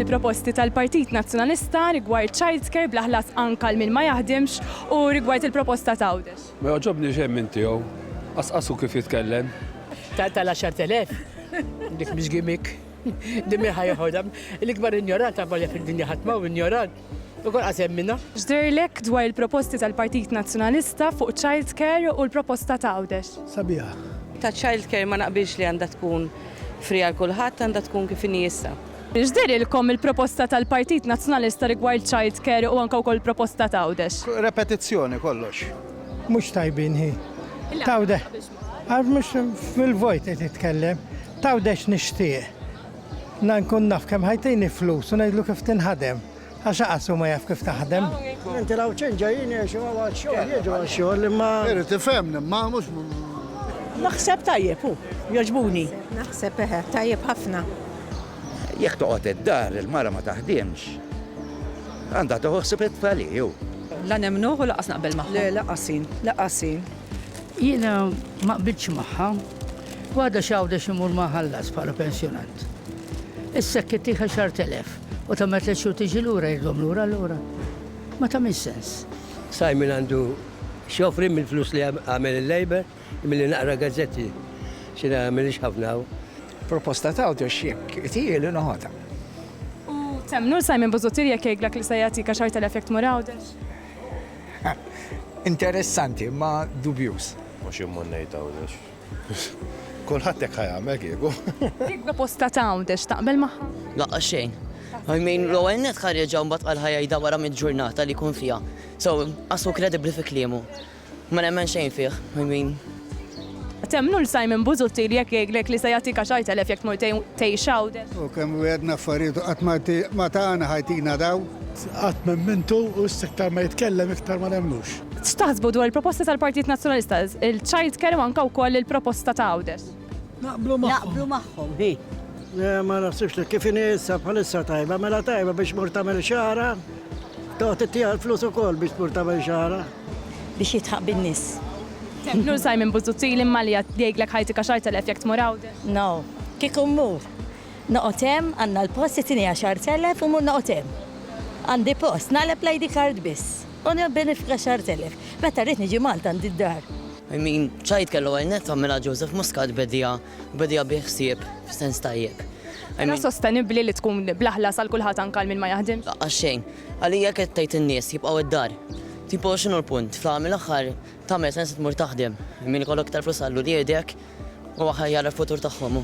il-proposti tal-Partit Nazzjonalista rigward childcare bl-aħlas anka min ma jaħdimx u rigward il-proposta ta' Għawdex. Ma joġobni xejn minn tiegħu, qasqasu kif jitkellem. Tal-10,000, dik mhix gimmick, dimmi ħajħodam, l-ikbar ignorant għabalja fil-dinja ħatma u ignorant, u kol qasem minna. X'dirlek dwar il-proposti tal-Partit Nazzjonalista fuq childcare u l-proposta ta' Għawdex? Sabiħa. Ta' childcare ma naqbilx li għandha tkun free għal kulħadd, għandha tkun kif inhi issa. X'dirilkom il-proposta tal-Partit Nazzjonalista rigward childcare u anke wkoll proposta ta' Għawdex? Repetizzjoni kollox. Mux tajbin hi. Tawdex. Għad mux fil-vojt qed titkellem. Tawdex nixtieq. Nkun naf kemm ħajtini flus u ngħidlu kif tinħadem. Għax aqsu ma jaf kif taħdem. Inti law ċenġajini għaxu għal xogħol, jiġu għal xogħol imma. Tifhemni, ma mhux. Naħseb tajjeb, jaġbuni. Naħseb tajjeb ħafna. Jekk toqgħod id-dar il-mara ma taħdimx, għandha toħsib it-tfal jew. La nemnuħ u laqas naqbel magħha. Le laqasin, laqasin. Jiena ma qbilx magħha, għada xawda ximur maħallas bħala pensjonant. Issa kittiħa 10,000 u ta' meta xu tiġi lura jidhom lura l-ura. Ma ta' sens. Simon għandu xofri mill-flus li għamel il-Labor, mill-li naqra gazzetti, xina għamilix ħafnaw. Proposta ta' Għawdex jekk tiegħi noħota. U temnu Simon Buzuttil jekk jgħidlek li se jagħtika 10,000 jekk tmur Għawdex? Interessanti, ma dubjus. Mhux immur ngħid Għawdex. Kulħadd hekk ħajamel kieku. Dik proposta ta' Għawdex taqbel magħha? Laqqa xejn. Għajmin, l-għal net ħarġa mbagħad qal ħajja wara mid-ġurnata li jkun fiha. So, qassu kredibbli fi kliemu. Ma nemmen xejn fih, għajmin. Temnu l-Simon Buzuttil jekk jgħidlek li se jagħtika 10,000 jekk tmur tgħix Għawdex? U kemm wieħedna affarijiet qatt ma tagħna ħajtina daw. Qatt mintu u s-sektar ma jitkellem iktar ma nemnux. X'taħsbu dwar il-proposta tal-Partit Nazzjonalista, il-childcare u anke wkoll il-proposta ta' Għawdex? Naqblu magħhom, hi. Ma naħsibx li kif inhi issa bħalissa tajba, mela tajba biex mur tagħmel xara. Toħt ittieħ flus ukoll biex tmur tagħmel xara. Biex jitħaq bin-nies. Temnu Simon Buzuttil imma li jgħidlek ħajtika 10,000 jekk tmur Għawdex? No, kieku mmur. Noqgħod hemm għandna l-post itini 10,000 u mur noqgħod hemm. Għandi post, nagħleb l-ID card biss. U benefika 10,000. Meta rrid niġi Malta għandi d-dar. Għajmin, ċajt kellu għajnet għamela Joseph Muscat bedija biħsieb f'sens tajjeb. Għajna sostenibli li tkun blaħlas għal kulħadd anke minn ma jaħdimx? Laqqa xejn, għalija qed tgħid in-nies jibqgħu id-dar. Tipo x'inhu l-punt, fl-għamil aħħar tagħmel sens tmur taħdem. Min ikollok iktar flus għallu li jgħidek u aħħar jara l-futur tagħhom.